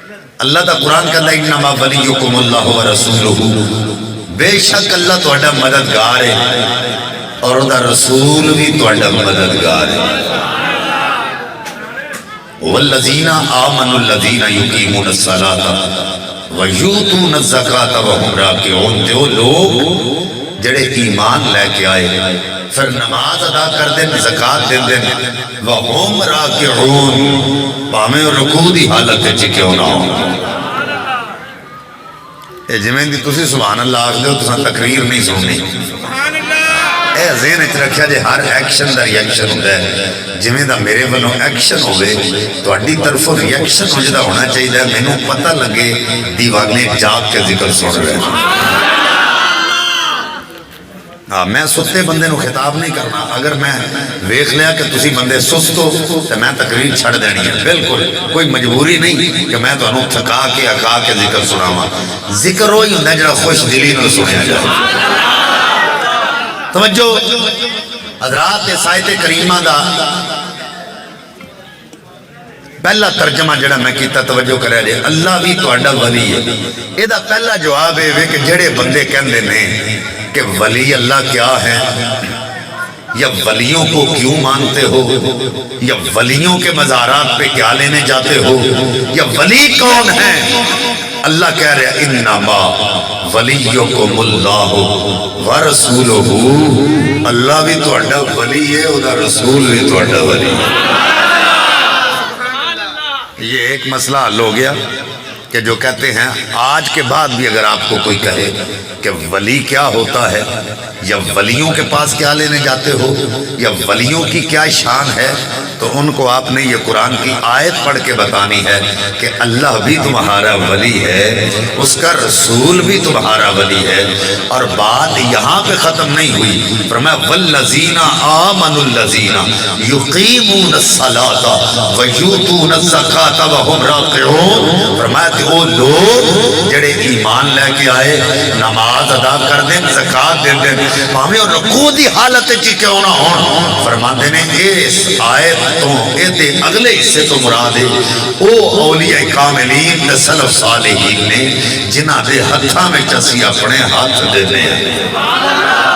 اللہ دا قرآن کہتا ہے انما ولیکم اللہ ورسولہ، بے شک اللہ تہاڈا مددگار ہے اور دا رسول بھی تہاڈا مددگار ہے۔ والذین آمنوا الذین یقیمون الصلاۃ ویؤتون الزکاۃ وہم راکعون، جو لوگ جڑے ایمان لے کے آئے پھر نماز ادا کر دیں، زکات دے دیں، وہم راکعون، پاویں رکوع دی حالت وچ کیوں نہ ہو۔ اے جویں دی تسی سبحان اللہ آکھدے ہو، تساں تقریر نہیں سننی، اے ذہن وچ رکھیا جے ہر ایکشن دا ریئیکشن ہوندا ہے، جویں دا میرے والوں ایکشن ہوئے تہاڈی طرفوں ریئیکشن ہو جدا ہونا چاہیے، مینوں پتہ لگے دیوانے جاگ کے ذکر سن رہے ہیں۔ میں ستے بندے نو خطاب نہیں کرنا، اگر میں ویکھ لیا کہ تسی بندے سست ہو تو میں تقریر چھڑ دینی ہے، بالکل کوئی مجبوری نہیں کہ میں تانوں تھکا کے اکا کے ذکر سناواں۔ ذکر وہی ہوندا ہے جڑا خوش دلی نال سنیا جائے۔ توجہ حضرات، اس آیت کریمہ دا پہلا ترجمہ جڑا میں کیتا، توجہ کرے جے، اللہ بھی تہاڈا ولی ہے۔ اے دا پہلا جواب ہے کہ جڑے بندے کہندے نے کہ ولی اللہ کیا ہے، یا ولیوں کو کیوں مانتے ہو، یا ولیوں کے مزارات پہ کیا لینے جاتے ہو، یا ولی کون ہے؟ اللہ کہہ رہے انما ولیکم اللہ ورسولہ، اللہ بھی تہاڈا ولی ہے، اودہ رسول بھی تہاڈا ولی ہے۔ یہ ایک مسئلہ حل ہو گیا کہ جو کہتے ہیں آج کے بعد بھی اگر آپ کو کوئی کہے کہ ولی کیا ہوتا ہے، یا ولیوں کے پاس کیا لینے جاتے ہو، یا ولیوں کی کیا شان ہے، تو ان کو آپ نے یہ قرآن کی آیت پڑھ کے بتانی ہے کہ اللہ بھی تمہارا ولی ہے، اس کا رسول بھی تمہارا ولی ہے۔ اور بات یہاں پہ ختم نہیں ہوئی، فرمایا والذین آمنوا الذین یقیمون الصلاۃ ویؤتون الزکاۃ وہم راکعون، فرمایا کہ وہ لوگ جڑے ایمان لے کے آئے، نماز ادا کر دیں، زکات دے دیں، پاویں رکوع دی حالت وچ کیوں نہ ہون۔ فرماندے نے اس آیت تو اے اگلے حصے تو مراد ہے او اولیاء کاملین تے سلف صالحین نے جنہاں دے ہتھاں وچ اسی اپنے ہاتھ دینے ہیں۔